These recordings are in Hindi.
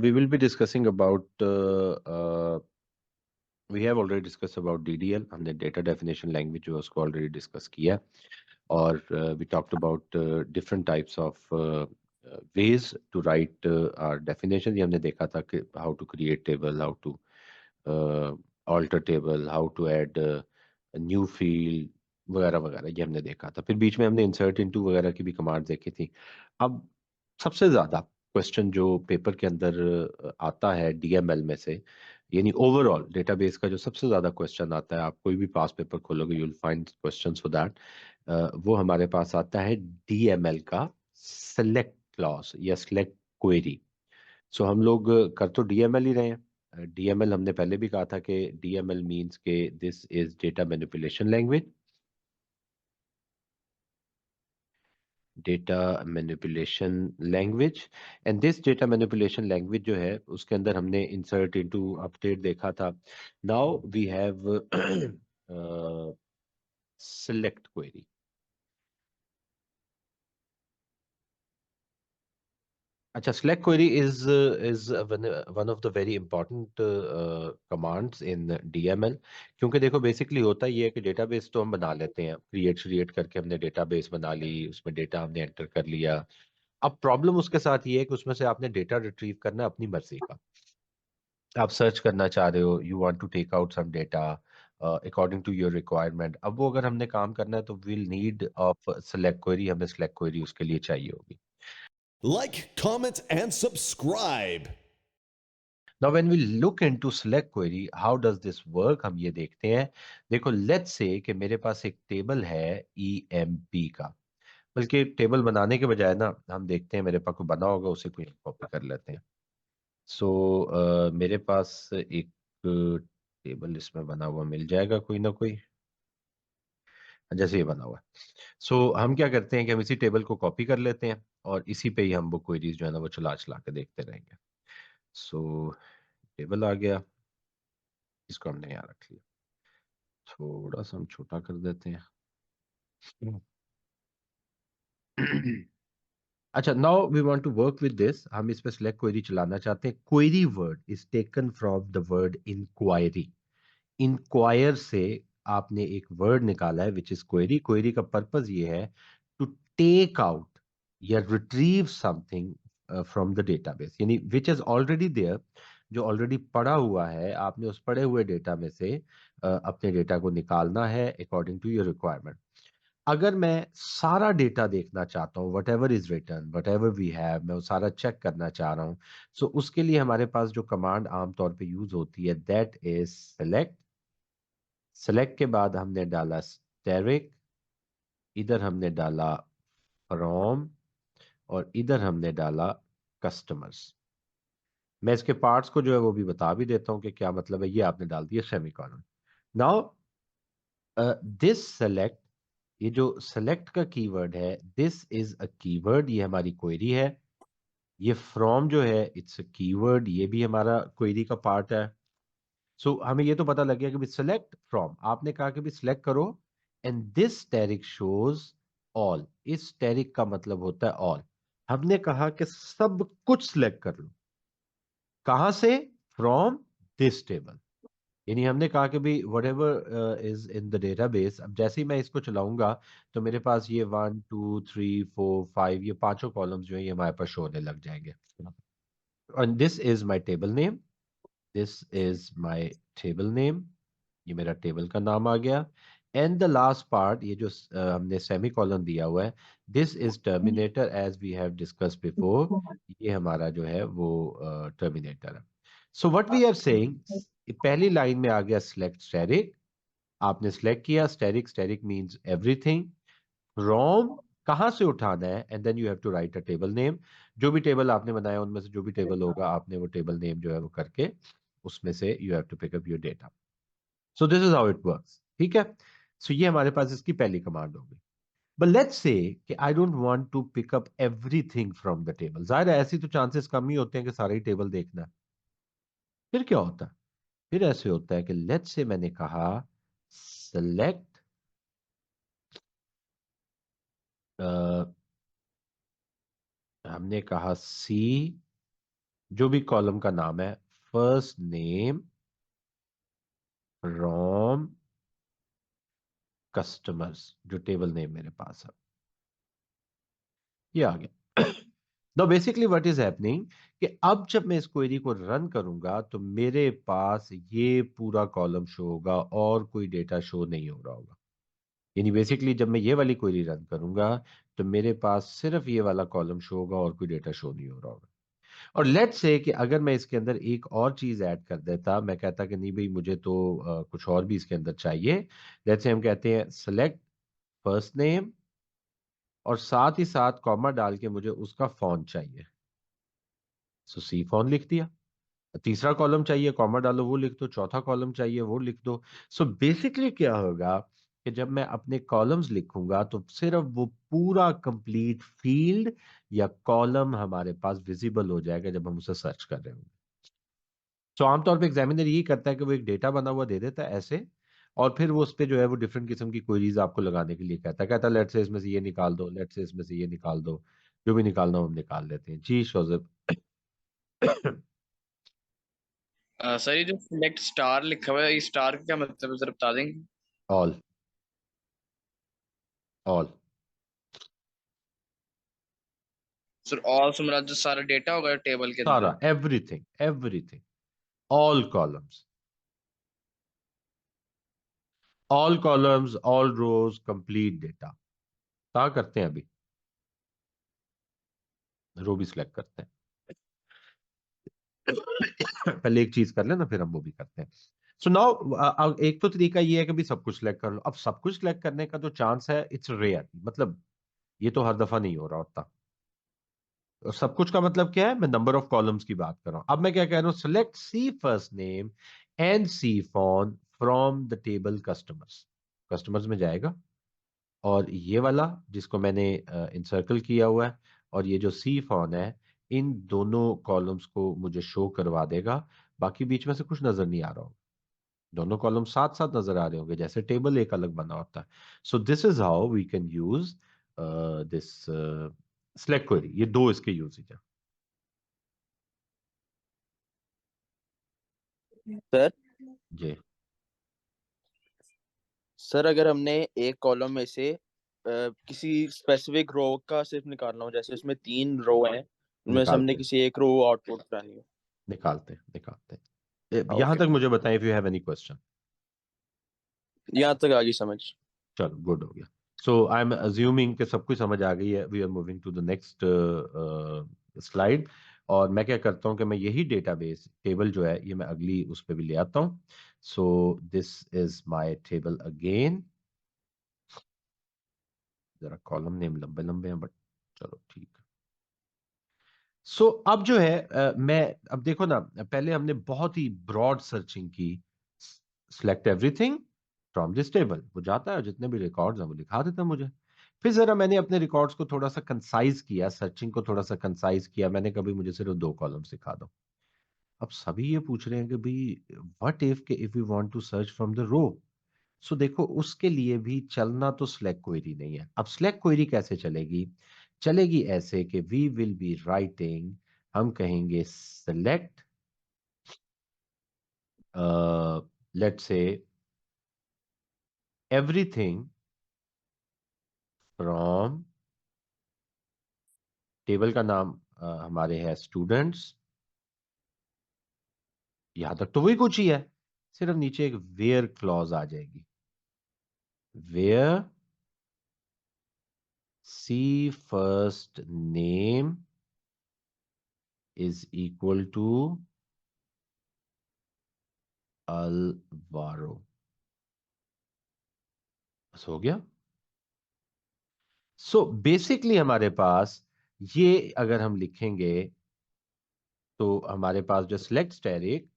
We will be discussing about we have already discussed about DDL. हमने data definition language जो है उसको already discuss किया और we talked about different types of ways to write our definition. ये हमने देखा था कि how to create table, how to alter table, how to add a new field वगैरह वगैरह ये हमने देखा था। फिर बीच में हमने insert into वगैरह की भी कमांड देखी थी। अब सबसे ज़्यादा क्वेश्चन जो पेपर के अंदर आता है डीएमएल में से, यानी ओवरऑल डेटाबेस का जो सबसे ज्यादा क्वेश्चन आता है, आप कोई भी पास पेपर खोलोगे you will find questions for that, वो हमारे पास आता है डीएमएल का सेलेक्ट क्लॉज या सेलेक्ट क्वेरी। सो हम लोग कर तो डीएमएल ही रहे हैं। डीएमएल हमने पहले भी कहा था कि डीएमएल मींस के this is data manipulation language. Data manipulation language and this data manipulation language जो है उसके अंदर हमने इंसर्ट इनटू अपडेट देखा था। Now we have select query. अच्छा, select query is one of the very important commands in DML। क्योंकि देखो बेसिकली होता ये है कि डेटाबेस तो हम बना लेते हैं, क्रिएट करके हमने डेटाबेस बना ली, उसमें डेटा हमने एंटर कर लिया। अब प्रॉब्लम उसके साथ ये है कि उसमें से आपने डेटा रिट्रीव करना है अपनी मर्जी का। आप सर्च करना चाह रहे हो, you want to take out some data according to your requirement. अब वो अगर हमने काम करना है तो will need of select query, हमें सेलेक्ट क्वेरी उसके लिए चाहिए होगी। Like, comment, and subscribe. Now when we look into select query, how does this work, हम ये देखते हैं। देखो लेट्स से कि मेरे पास एक टेबल है EMP का, बल्कि टेबल बनाने के बजाय ना हम देखते हैं मेरे पास कोई बना होगा उसे कोई कॉपी कर लेते हैं। सो मेरे पास एक टेबल इसमें बना हुआ मिल जाएगा कोई ना कोई, जैसे ये बना हुआ है। सो हम क्या करते हैं कि हम इसी टेबल को कॉपी कर लेते हैं और इसी पे ही हम वो क्वेरीज जो है ना वो चला चला के देखते रहेंगे। सो टेबल आ गया, इसको हमने यहाँ रख लिया, थोड़ा सा हम छोटा कर देते हैं। अच्छा, now we want to work with this. हम इस पे सिलेक्ट क्वेरी चलाना चाहते हैं। Query word is taken from the word inquiry. Inquire से आपने एक वर्ड निकाला है विच इज क्वेरी। क्वेरी का पर्पस ये है टू टेक आउट या retrieve something from the database, यानी विच इज ऑलरेडी देयर, जो ऑलरेडी पड़ा हुआ है, आपने उस पड़े हुए डेटा में से अपने डेटा को निकालना है अकॉर्डिंग टू योर रिक्वायरमेंट। अगर मैं सारा डेटा देखना चाहता हूँ, whatever is return, whatever we have, मैं वो सारा चेक करना चाह रहा हूँ, सो उसके लिए हमारे पास जो कमांड आमतौर पे यूज होती है दैट इज सेलेक्ट। सेलेक्ट के बाद हमने डाला स्टेरिक, इधर हमने डाला फ्रॉम और इधर हमने डाला कस्टमर्स। मैं इसके पार्ट्स को जो है वो भी बता भी देता हूँ कि क्या मतलब है। ये आपने डाल दिया सेमीकोलन। नाउ दिस सेलेक्ट, ये जो सेलेक्ट का कीवर्ड है दिस इज अ कीवर्ड, ये हमारी क्वेरी है। ये फ्रॉम जो है इट्स अ कीवर्ड, ये भी हमारा क्वेरी का पार्ट है। सो हमें ये तो पता लग गया कि भी सिलेक्ट फ्रॉम, आपने कहा कि भी सिलेक्ट करो and this static shows all. इस स्टैटिक का मतलब होता है ऑल। हमने कहा कि सब कुछ सिलेक्ट कर लो, कहां से? From this table. यानी हमने कहा कि भाई what ever is in the database. अब जैसे ही मैं इसको चलाऊंगा तो मेरे पास ये 1 2 3 4 5 ये पांचों कॉलम्स जो है ये हमारे पास शो होने लग जाएंगे। And this is my table name, this is my table name, ये मेरा टेबल का नाम आ गया। एंड द लास्ट पार्ट, ये जो हमने सेमी कॉलन दिया हुआ है, this is terminator as we have discuss before. ये हमारा जो है वो टर्मिनेटर है। So what we are saying, पहली लाइन में आ गया सिलेक्ट स्टैटिक, आपने सिलेक्ट किया स्टैटिक, स्टैटिक मींस एवरीथिंग। फ्रॉम, कहां से उठाना है, and then you have to write a table name. जो भी टेबल आपने बनाया उनमें से जो भी टेबल होगा आपने वो टेबल नेम जो है वो करके उसमें से you have to pick up your data. So this is how it works, ठीक है। सो ये हमारे पास इसकी पहली कमांड होगी। बट लेट्स से कि I don't want to pick up everything from the table. जाहिर है ऐसी तो चांसेस कम ही होते हैं कि सारे ही टेबल देखना है। फिर क्या होता है? फिर ऐसे होता है कि लेट्स से मैंने कहा सेलेक्ट, हमने कहा सी जो भी कॉलम का नाम है, फर्स्ट नेम फ्रॉम कस्टमर्स, जो टेबल नेम मेरे पास है, ये आ गया। Now basically what is happening, कि अब जब मैं इस क्वेरी को रन करूंगा तो मेरे पास ये पूरा कॉलम शो होगा और कोई डेटा शो नहीं हो रहा होगा। यानी बेसिकली जब मैं ये वाली क्वेरी रन करूंगा तो मेरे पास सिर्फ ये वाला कॉलम शो होगा और कोई डेटा शो नहीं हो रहा होगा। और लेट्स से कि अगर मैं इसके अंदर एक और चीज ऐड कर देता, मैं कहता कि नहीं भाई मुझे तो कुछ और भी इसके अंदर चाहिए। लेट्स से हम कहते हैं सेलेक्ट फर्स्ट नेम, और साथ ही साथ कॉमा डाल के मुझे उसका फॉन्ट चाहिए, सो सी फॉन्ट लिख दिया। तीसरा कॉलम चाहिए, कॉमा डालो वो लिख दो, चौथा कॉलम चाहिए वो लिख दो। सो बेसिकली क्या होगा कि जब मैं अपने कॉलम्स लिखूंगा तो सिर्फ वो पूरा कंप्लीट फील्ड या कॉलम हमारे पास विजिबल हो जाएगा जब हम उसे सर्च कर रहे होंगे। तो आमतौर पे एग्जामिनर यही करता है कि वो एक डेटा बना हुआ दे देता है ऐसे, और फिर वो उस पे जो है वो डिफरेंट किस्म की क्वेरीज आपको लगाने के लिए कहता है लेट्स से इसमें से ये निकाल दो, लेट्स से इसमें से ये निकाल दो, जो भी निकालना हो हम निकाल लेते हैं। जी शोजब। सर ये जो सिलेक्ट स्टार लिखा हुआ है, ये स्टार का क्या मतलब है, जरा बता देंगे? All, all. सर ऑल से मेरा जो सारा डेटा होगा टेबल के सारा, अंदर। Everything, everything, all columns, all columns, all rows, complete data. क्या करते हैं अभी, रो भी सिलेक्ट करते हैं। पहले एक चीज कर लेना फिर हम वो भी करते हैं। सो नाउ एक तो तरीका ये है कि भी सब कुछ सिलेक्ट कर लो। अब सब कुछ सिलेक्ट करने का जो चांस है इट्स रेयर, मतलब ये तो हर दफा नहीं हो रहा होता। और सब कुछ का मतलब क्या है, मैं नंबर ऑफ कॉलम्स की बात कर रहा हूं। अब मैं क्या कह रहा हूं, select C first name and C phone from the table customers. Customers में जाएगा और ये वाला जिसको मैंने इंसर्कल किया हुआ है और ये जो सी फॉन है, इन दोनों कॉलम्स को मुझे शो करवा देगा। बाकी बीच में से कुछ नजर नहीं आ रहा होगा, दोनों कॉलम साथ साथ नजर आ रहे होंगे जैसे टेबल एक अलग बना होता है। So this is how we can use this select query. ये दो इसके यूजेज है। सर जी, सर अगर हमने एक कॉलम में से किसी स्पेसिफिक रो का सिर्फ निकालना हो, जैसे उसमें 3 रो हैं, उनमें से हमने निकालते हैं, किसी एक रो आउटपुट करानी हो। निकालते हैं, निकालते हैं। यहां ओके, तक मुझे बताएं if you have any question. यहाँ तक आ गई समझ। चलो गुड हो गया। सो आई एम अज्यूमिंग कि सब कुछ समझ आ गई है। We are moving to the next slide. और मैं क्या करता हूँ कि मैं यही डेटाबेस टेबल जो है ये मैं अगली उस पर भी ले आता हूँ। सो this is my table again. जरा कॉलम नेम लंबे लंबे हैं बट चलो ठीक है। अब जो है मैं, अब देखो ना, पहले हमने बहुत ही ब्रॉड सर्चिंग की, select everything from this table, वो जाता है जितने भी रिकॉर्ड्स हैं वो लिखा देता है मुझे। फिर जरा मैंने अपने रिकॉर्ड्स को थोड़ा सा कंसाइज किया, सर्चिंग को थोड़ा सा कंसाइज किया, मैंने कभी मुझे सिर्फ 2 कॉलम्स दिखा दो। अब सभी ये पूछ रहे हैं कि भाई व्हाट इफ के if you want to search from the row. So देखो उसके लिए भी चलना तो सिलेक्ट क्वेरी नहीं है। अब सिलेक्ट क्वेरी कैसे चलेगी, चलेगी ऐसे कि वी विल बी राइटिंग, हम कहेंगे select, let's say everything from, table का नाम हमारे है स्टूडेंट्स। यहां तक तो वही कुछ ही है, सिर्फ नीचे एक वेयर क्लॉज आ जाएगी, where C first name is equal to Alvaro. बस हो गया। बेसिकली हमारे पास ये अगर हम लिखेंगे तो हमारे पास जो select static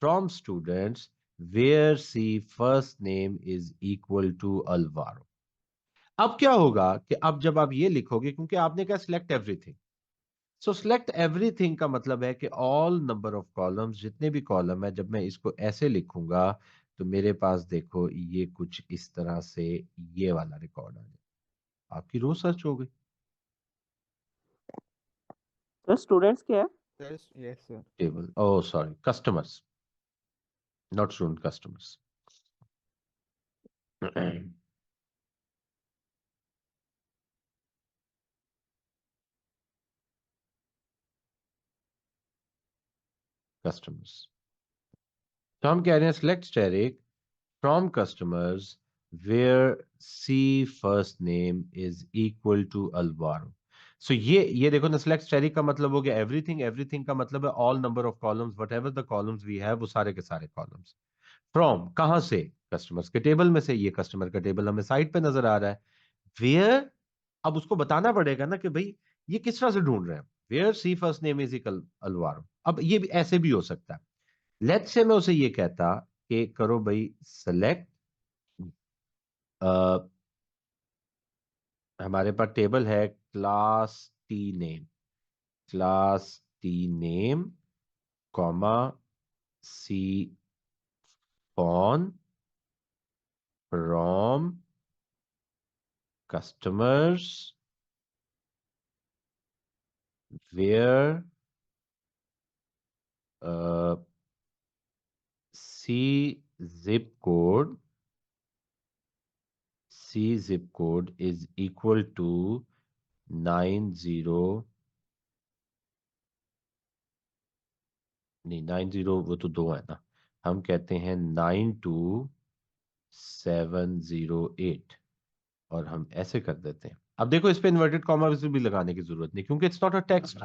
from students where C first name is equal to Alvaro. अब क्या होगा कि अब जब आप ये लिखोगे, क्योंकि आपने कहा सिलेक्ट एवरीथिंग, सो सिलेक्ट एवरीथिंग का मतलब है कि ऑल नंबर ऑफ कॉलम्स, जितने भी कॉलम है, जब मैं इसको ऐसे लिखूंगा तो मेरे पास देखो ये कुछ इस तरह से ये वाला रिकॉर्ड आ जाए, आपकी रो सर्च हो गई। तो स्टूडेंट्स क्या है? Yes, sir. Table. Oh, sorry. Customers, not student, customers. Customers. तो हम कह रहे हैं select static from customers where C first name is equal to Alvaro. So ये देखो ना, select static का मतलब हो गया everything. Everything का मतलब है all number of columns, whatever the columns we have, वो सारे के सारे columns. From कहां से? कस्टमर्स के टेबल में से. ये कस्टमर का टेबल हमें साइड पे नजर आ रहा है. वेयर, अब उसको बताना पड़ेगा ना कि भाई ये किस तरह से ढूंढ रहे हैं. Where C first name is equal Alvaro. अब ये भी ऐसे भी हो सकता है. लेट्स से मैं उसे ये कहता कि करो भाई सेलेक्ट, हमारे पास टेबल है class T name, class T name comma C phone from customers where C zip code is equal to 90, नहीं 90 वो तो दो है ना, हम कहते हैं 92708 और हम ऐसे कर देते हैं. अब देखो इस पे इन्वर्टेड कॉमा भी लगाने की जरूरत नहीं, क्योंकि it's not a text,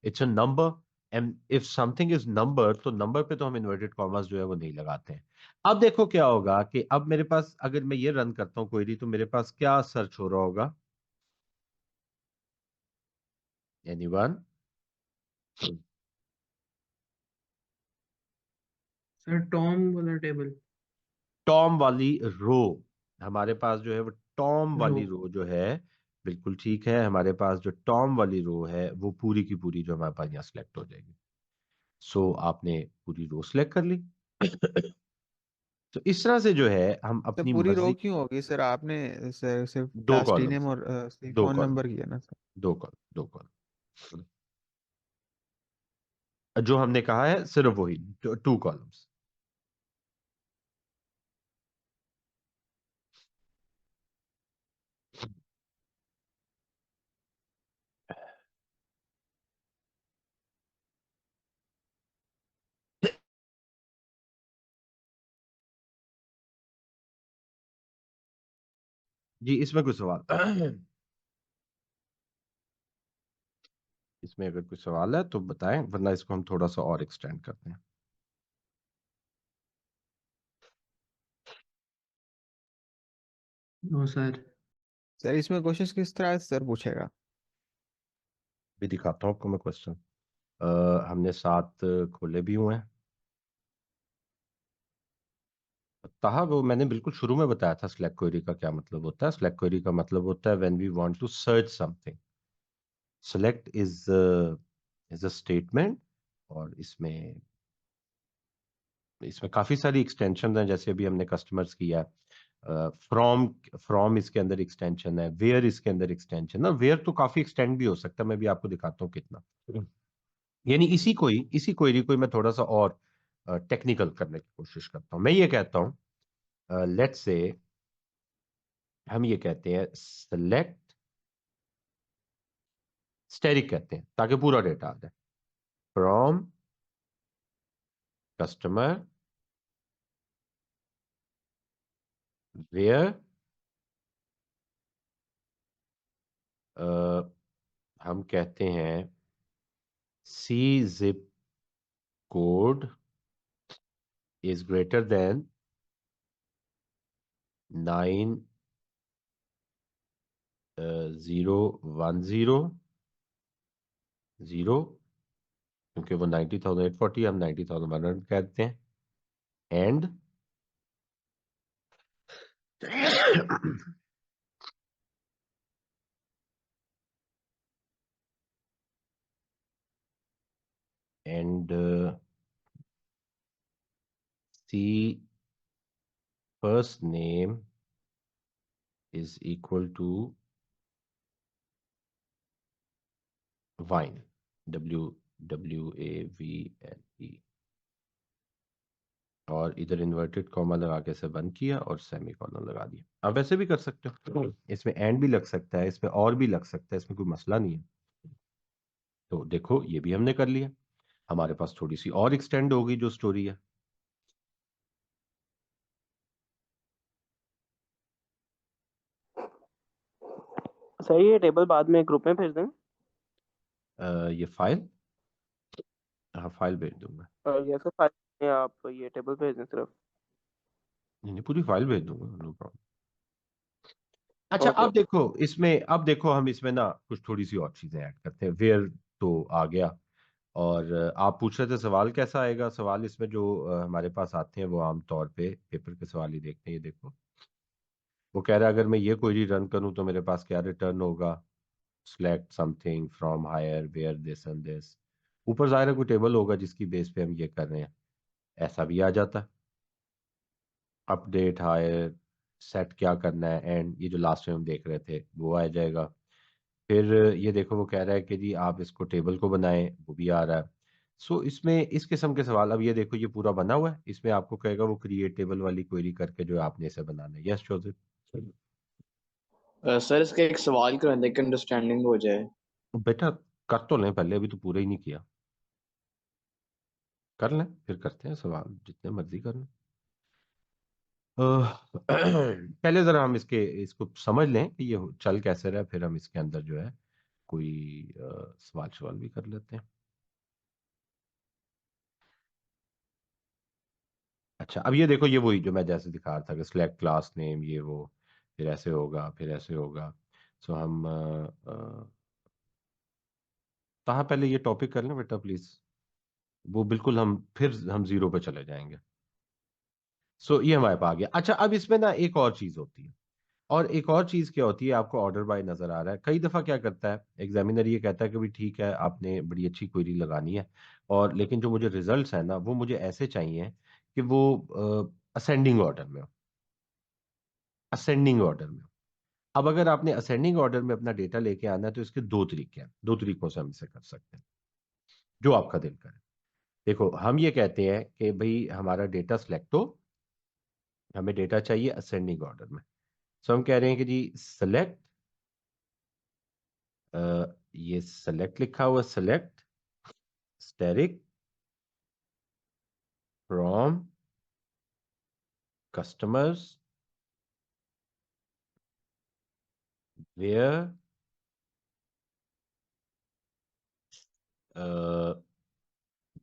it's a number. And if something is number, तो नंबर पे तो हम इन्वर्टेड कॉमास जो है वो नहीं लगाते हैं. अब देखो क्या होगा कि अब मेरे पास, अगर मैं ये रन करता हूँ क्वेरी, तो मेरे पास क्या सर्च हो रहा होगा? एनीवन? सर टॉम वाला टेबल, टॉम वाली रो. हमारे पास जो है वो टॉम रो। वाली रो जो है, बिल्कुल ठीक है. हमारे पास जो टॉम वाली रो है वो पूरी की पूरी जो हमारे पास यहाँ सिलेक्ट हो जाएगी. सो आपने पूरी रो सिलेक्ट कर ली. तो इस तरह से जो है हम तो अपनी पूरी रो मर्जी. क्यों होगी सर? आपने सर सिर्फ दो क्लास टी नेम कॉलम्स, और दो फोन कॉलम, नंबर किया ना सर? दो कॉलम जो हमने कहा है सिर्फ वही टू कॉलम्स. जी, इसमें कोई सवाल? इसमें अगर कोई सवाल है तो बताएं, वरना इसको हम थोड़ा सा और एक्सटेंड करते हैं. No sir. सर इसमें क्वेश्चन किस तरह से सर पूछेगा? भी दिखाता हूँ आपको मैं क्वेश्चन. हमने 7 खोले भी हुए हैं. कहा वो मैंने बिल्कुल शुरू में बताया था सिलेक्ट क्वेरी का क्या मतलब होता है. सिलेक्ट क्वेरी का मतलब होता है when we want to search something. Select is a statement, और इसमें इसमें काफी सारी एक्सटेंशन हैं. जैसे अभी हमने कस्टमर्स किया है. फ्रॉम, फ्रॉम इसके अंदर एक्सटेंशन है. वेयर इसके अंदर एक्सटेंशन है. वेयर तो काफी एक्सटेंड भी हो सकता है, मैं भी आपको दिखाता हूँ कितना. यानी इसी क्वेरी को मैं थोड़ा सा और टेक्निकल करने की कोशिश करता हूँ. मैं ये कहता हूँ, लेट्स से हम ये कहते हैं सेलेक्ट स्टेरिक कहते हैं ताकि पूरा डेटा आ जाए. फ्रॉम कस्टमर वेयर, हम कहते हैं C zip code is greater than 9010, क्योंकि वो 90,840, हम 90,100 कहते हैं. And and C first name is equal to wine, W WAVNE, और इधर इन्वर्टेड कॉमा लगा के इसे बंद किया और सेमी कॉलन लगा दिया। आप वैसे भी कर सकते हो, इसमें एंड भी लग सकता है, इसमें और भी लग सकता है, इसमें कोई मसला नहीं है। तो देखो ये भी हमने कर लिया, हमारे पास थोड़ी सी और एक्सटेंड होगी जो स्टोरी है। सही है, टेबल बाद में ग्रुप में भेज दें। ये फाइल, हाँ फाइल भेज दूंगा। ये सर फाइल में आप ये टेबल भेज दें सिर्फ। नहीं नहीं, पूरी फाइल भेज दूंगा, नो प्रॉब्लम। अच्छा ओके अब ओके। देखो इसमें, अब देखो हम इसमें ना कुछ थोड़ी सी और चीजें ऐड करते हैं। वेयर तो आ गया, और आप पूछ रहे थे सवाल कैसा आएगा। सवाल इसमें जो हमारे पास आते हैं वो आमतौर पे पेपर के सवाल ही देखते हैं। ये देखो वो कह रहा है अगर मैं ये क्वेरी रन करूं तो मेरे पास क्या रिटर्न होगा। Select something from here where this and this. ऊपर जाहिर है कोई टेबल होगा जिसकी बेस पे हम ये कर रहे हैं, ऐसा भी आ जाता है। अपडेट हायर, सेट क्या करना है, एंड ये जो लास्ट में हम देख रहे थे वो आ जाएगा। फिर ये देखो वो कह रहा है कि जी आप इसको टेबल को बनाएं, वो भी आ रहा है। सो इसमें इस किस्म के सवाल, अब ये देखो ये पूरा बना हुआ है, इसमें आपको कहेगा वो क्रिएट टेबल वाली क्वेरी करके जो है आपने इसे बनाना है। Yes Joseph. सर इसका एक सवाल करें ताकि अंडरस्टैंडिंग हो जाए। बेटा कर तो लें पहले, अभी तो पूरा ही नहीं किया। कर लें फिर करते हैं सवाल, जितने मर्जी कर लें। पहले जरा हम इसको समझ लें कि ये चल कैसे रहा है, फिर हम इसके अंदर जो है कोई सवाल सवाल भी कर लेते हैं। अच्छा अब ये देखो ये वही जो मैं जैसे दिखा रहा था कि सिलेक्ट क्लास नेम, ये वो, फिर ऐसे होगा फिर ऐसे होगा। सो हम कहाँ पहले ये टॉपिक कर लें बेटा प्लीज, वो बिल्कुल हम फिर हम जीरो पे चले जाएंगे। सो ये हमारे पास आ गया। अच्छा अब इसमें ना एक और चीज होती है, और एक और चीज क्या होती है, आपको ऑर्डर बाय नजर आ रहा है। कई दफा क्या करता है एग्जामिनर, ये कहता है कि भाई ठीक है आपने बड़ी अच्छी क्वेरी लगानी है, और लेकिन जो मुझे रिजल्ट्स है ना वो मुझे ऐसे चाहिए कि वो असेंडिंग ऑर्डर में हो, असेंडिंग ऑर्डर में हो। अब अगर आपने असेंडिंग ऑर्डर में अपना डेटा लेके आना है तो इसके दो तरीके हैं, दो तरीकों से हम इसे कर सकते हैं, जो आपका दिल करे। देखो हम ये कहते हैं कि भाई हमारा डेटा सिलेक्ट हो, हमें डेटा चाहिए असेंडिंग ऑर्डर में। सो हम कह रहे हैं कि जी सेलेक्ट, ये सेलेक्ट लिखा हुआ, select asterisk from customers where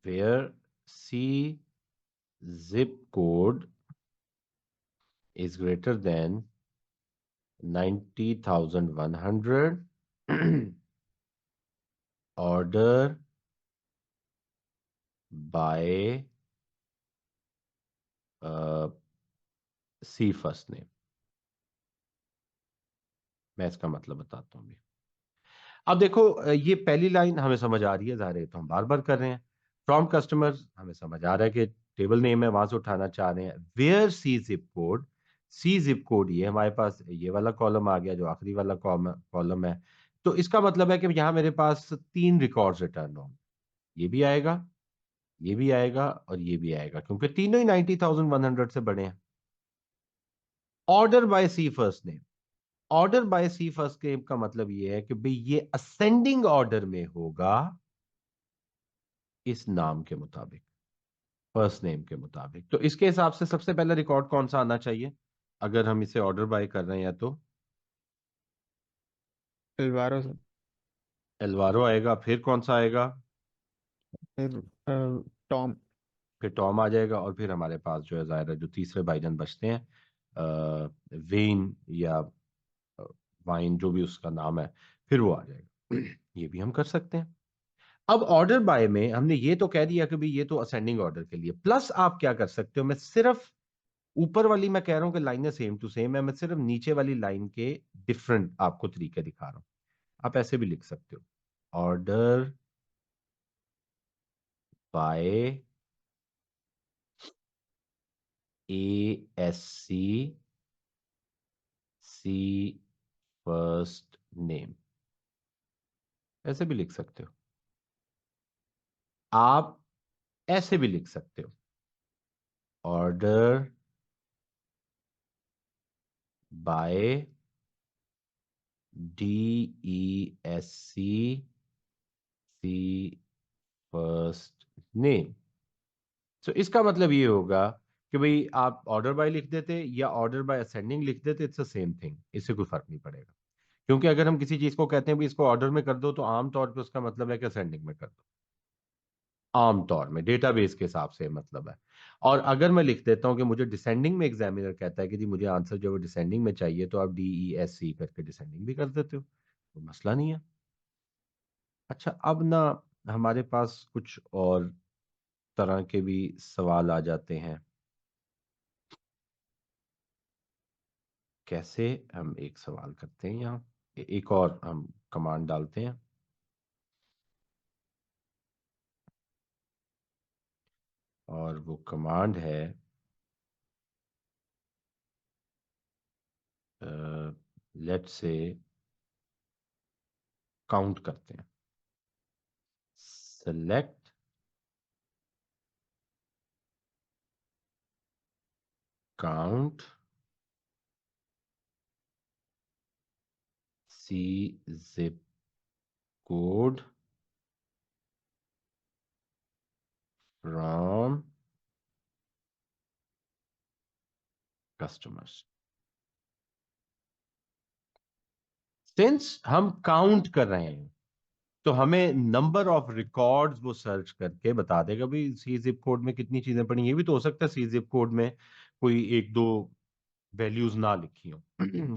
where C zip code is greater than 90,100, order by C first name. मैं इसका मतलब बताता हूँ अभी। अब देखो ये पहली लाइन हमें समझ आ रही है, ज़ाहिर है तो हम बार बार कर रहे हैं। फ्रॉम कस्टमर्स हमें समझ आ रहा है कि टेबल नेम है, वहां से उठाना चाह रहे हैं। Where C zip code, C zip code ये हमारे पास ये वाला कॉलम आ गया जो आखिरी वाला कॉलम है। तो इसका मतलब है कि यहाँ मेरे पास तीन रिकॉर्ड्स रिटर्न होंगे, ये भी आएगा, ये भी आएगा और ये भी आएगा, क्योंकि तीनों ही 90,100 से बड़े हैं। Order by C first name, order by C first name का मतलब ये है कि भाई ये असेंडिंग ऑर्डर में होगा इस नाम के मुताबिक, फर्स्ट नेम के मुताबिक। तो इसके हिसाब से सबसे पहला रिकॉर्ड कौन सा आना चाहिए अगर हम इसे ऑर्डर बाय कर रहे हैं तो? Alvaro sir. एल्वारो आएगा, फिर कौन सा आएगा? फिर टॉम। फिर टॉम आ जाएगा, और फिर हमारे पास जो है जाहिर है जो तीसरे भाईजान बचते हैं, वेन या वाइन जो भी उसका नाम है, फिर वो आ जाएगा। ये भी हम कर सकते हैं। अब ऑर्डर बाय में हमने ये तो कह दिया कि भाई ये तो असेंडिंग ऑर्डर के लिए, प्लस आप क्या कर सकते हो, मैं सिर्फ ऊपर वाली मैं कह रहा हूं कि लाइनें सेम टू सेम है, मैं सिर्फ नीचे वाली लाइन के डिफरेंट आपको तरीके दिखा रहा हूं। आप ऐसे भी लिख सकते हो, order by ASC C first name, ऐसे भी लिख सकते हो। आप ऐसे भी लिख सकते हो, order bye DESC first name. तो इसका मतलब ये होगा कि भाई आप ऑर्डर बाय लिख देते या ऑर्डर बाय असेंडिंग लिख देते, इट्स द सेम थिंग, इससे कोई फर्क नहीं पड़ेगा। क्योंकि अगर हम किसी चीज को कहते हैं भी इसको ऑर्डर में कर दो, तो आमतौर पे उसका मतलब है कि असेंडिंग में कर दो, आमतौर में डेटाबेस के हिसाब से मतलब है। और अगर मैं लिख देता हूं कि मुझे डिसेंडिंग में, एग्जामिनर कहता है कि जी मुझे आंसर जो है डिसेंडिंग में चाहिए, तो आप DESC करके डिसेंडिंग भी कर देते हो, तो मसला नहीं है। अच्छा, अब ना हमारे पास कुछ और तरह के भी सवाल आ जाते हैं। कैसे, हम एक सवाल करते हैं यहाँ, एक और हम कमांड डालते हैं, और वो कमांड है लेट्स से काउंट करते हैं, select count C zip code from customers. Since हम काउंट कर रहे हैं, तो हमें नंबर ऑफ रिकॉर्ड्स वो सर्च करके बता देगा भाई सी जिप कोड में कितनी चीजें पड़ी। ये भी तो हो सकता है सी जिप कोड में कोई एक दो वैल्यूज ना लिखी हो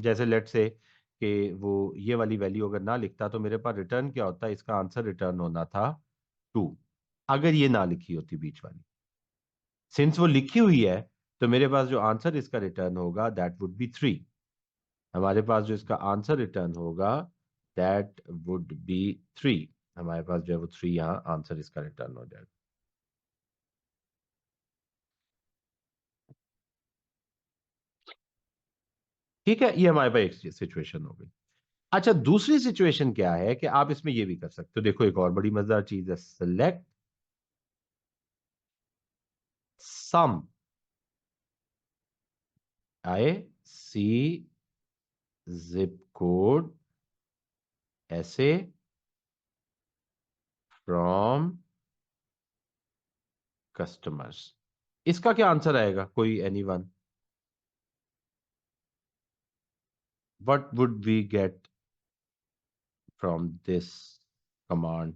जैसे लेट से कि वो ये वाली वैल्यू अगर ना लिखता, तो मेरे पास रिटर्न क्या होता है, इसका आंसर रिटर्न होना था 2, अगर ये ना लिखी होती बीच वाली। सिंस वो लिखी हुई है, तो मेरे पास जो आंसर इसका रिटर्न होगा दैट वुड बी 3। हमारे पास जो इसका आंसर रिटर्न होगा दैट वुड बी 3। हमारे पास जो है वो 3 यहाँ आंसर इसका रिटर्न हो जाएगा। ठीक है, ये हमारे पास एक सिचुएशन हो गई। अच्छा, दूसरी सिचुएशन क्या है कि आप इसमें ये भी कर सकते हो। देखो, एक और बड़ी मजेदार चीज है, select sum, C zip code ऐसे फ्रॉम कस्टमर्स। इसका क्या आंसर आएगा, कोई anyone? What would we get from this command?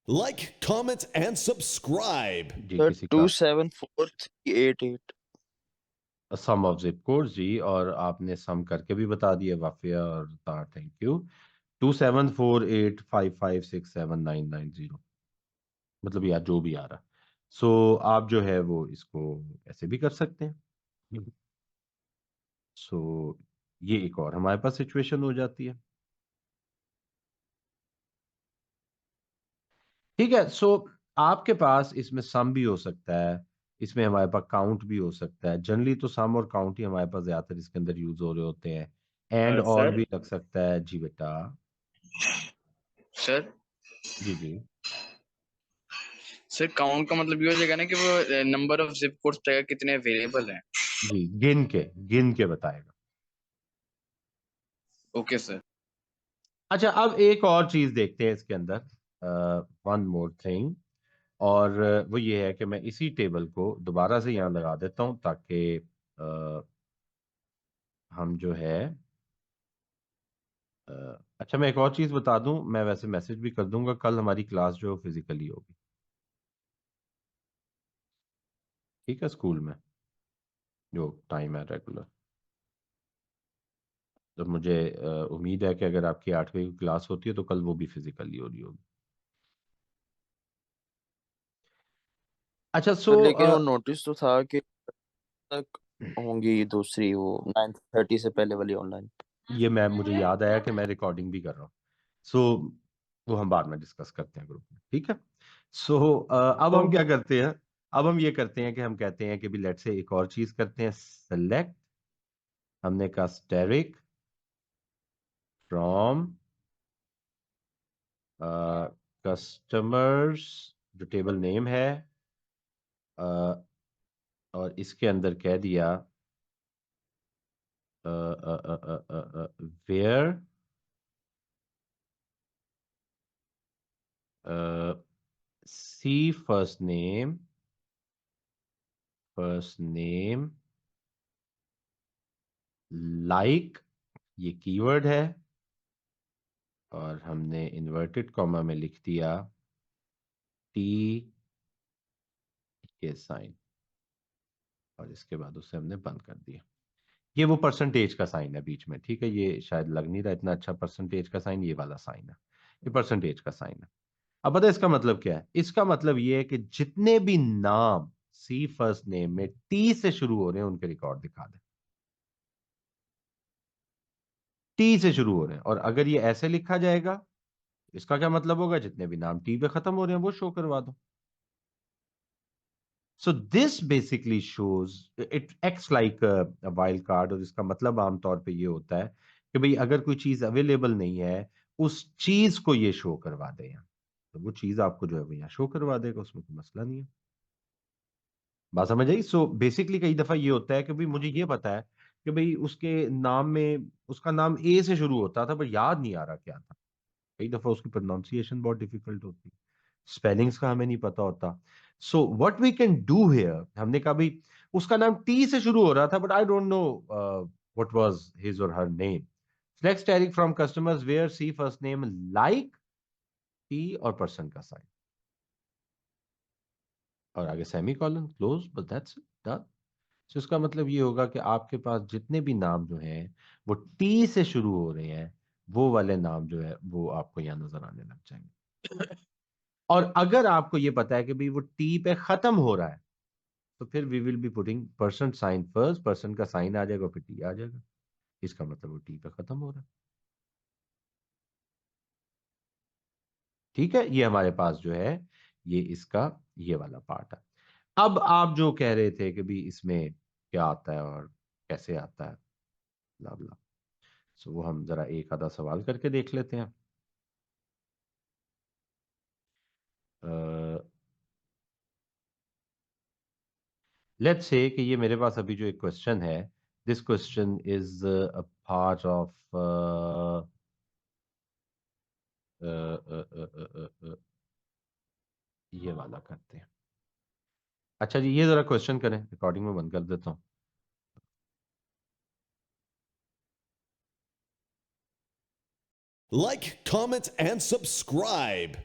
Like, comment, and subscribe. जी, सर किसी का 274388। सम ऑफ जिप कोड जी, और आपने सम करके भी बता दिया, वाफिया और तार, थैंक यू। 274855679990, मतलब यार जो भी आ रहा। सो आप जो है वो इसको ऐसे भी कर सकते हैं। सो ये एक और हमारे पास सिचुएशन हो जाती है। ठीक है, सो आपके पास इसमें सम भी हो सकता है, इसमें हमारे पास काउंट भी हो सकता है। जनरली तो सम और काउंट ही हमारे पास ज्यादातर इसके अंदर यूज हो रहे होते हैं। एंड और सर भी लग सकता है जी बेटा। सर जी जी सर काउंट का मतलब ये हो जाएगा ना कि वो नंबर ऑफ जिप कोड्स बताएगा कितने अवेलेबल हैं। जी, गिन के बताएगा। Okay sir. अच्छा, अब एक और चीज देखते हैं इसके अंदर, वन मोर थिंग, और वो ये है कि मैं इसी टेबल को दोबारा से यहाँ लगा देता हूँ, ताकि हम जो है अ, अच्छा, मैं एक और चीज बता दूं, मैं वैसे मैसेज भी कर दूंगा, कल हमारी क्लास जो फिजिकली होगी, ठीक है, स्कूल में जो टाइम है रेगुलर। तो मुझे उम्मीद है कि अगर आपकी 8 बजे की क्लास होती है, तो कल वो भी फिजिकली हो रही होगी। अच्छा, सर लेकिन वो नोटिस तो था कि तक होंगी दूसरी, वो 9:30 से पहले वाली ऑनलाइन। ये मैं मुझे याद आया कि मैं रिकॉर्डिंग भी कर रहा हूँ। सो वो हम बाद में डिस्कस करते हैं ग्रुप में, ठीक है। सो अब हम क्या करते हैं, अब हम ये करते हैं कि हम कहते हैं कि भी लेट से एक और चीज करते हैं, सेलेक्ट, हमने कहा स्टेरिक फ्रॉम कस्टमर्स, जो टेबल नेम है, और इसके अंदर कह दिया where C first name like, ये कीवर्ड है, और हमने इन्वर्टेड कॉमा में लिख दिया टी के साइन, और इसके बाद उसे हमने बंद कर दिया। ये वो परसेंटेज का साइन है बीच में, ठीक है, ये शायद लग नहीं रहा इतना अच्छा परसेंटेज का साइन, ये वाला साइन है, ये परसेंटेज का साइन है। अब पता है इसका मतलब क्या है? इसका मतलब ये है कि जितने भी नाम सी फर्स्ट नेम में टी से शुरू हो रहे हैं उनके रिकॉर्ड दिखा दें, टी से शुरू हो रहे हैं। और अगर ये ऐसे लिखा जाएगा, इसका क्या मतलब होगा? जितने भी नाम टी पे खत्म हो रहे हैं वो शो करवा दो। So this basically shows, it acts like a wild card, और इसका मतलब आमतौर पे ये होता है कि भाई अगर कोई चीज अवेलेबल नहीं है, उस चीज को ये शो करवा दे यहाँ, तो वो चीज आपको जो है वो यहाँ शो करवा देगा, उसमें कोई मसला नहीं है। बात समझ आई? सो बेसिकली कई दफा ये होता है कि भाई मुझे ये पता है कि भाई उसके नाम में, उसका नाम ए से शुरू होता था पर याद नहीं आ रहा क्या था। कई दफा उसकी प्रोनाउंसिएशन बहुत डिफिकल्ट होती है, स्पेलिंग्स का हमें नहीं पता होता। So what we can do here, हमने कहा भाई उसका नाम टी से शुरू हो रहा था but I don't know what was his और her name. Select asterisk from customers where C first name like T और पर्सन का साइन, और आगे सेमी कॉलन क्लोज, बस दैट्स इट, डन। तो इसका मतलब ये होगा कि आपके पास जितने भी नाम जो हैं वो टी से शुरू हो रहे हैं, वो वाले नाम जो है वो आपको यहाँ नजर आने लग जाएंगे। और अगर आपको ये पता है कि भाई वो टी पे खत्म हो रहा है, तो फिर we will be putting person sign first, person का साइन आ जाएगा फिर टी आ जाएगा, इसका मतलब वो टी पे खत्म हो रहा है। ठीक है, ये हमारे पास जो है ये इसका ये वाला पार्ट है। अब आप जो कह रहे थे कि भी इसमें क्या आता है और कैसे आता है, ब्ला ब्ला, सो वो हम जरा एक आधा सवाल करके देख लेते हैं। लेट्स से कि ये मेरे पास अभी जो एक क्वेश्चन है, this question is a part of ये वाला करते हैं। अच्छा जी, ये जरा क्वेश्चन करें, रिकॉर्डिंग में बंद कर देता हूँ। Like, comment, and subscribe.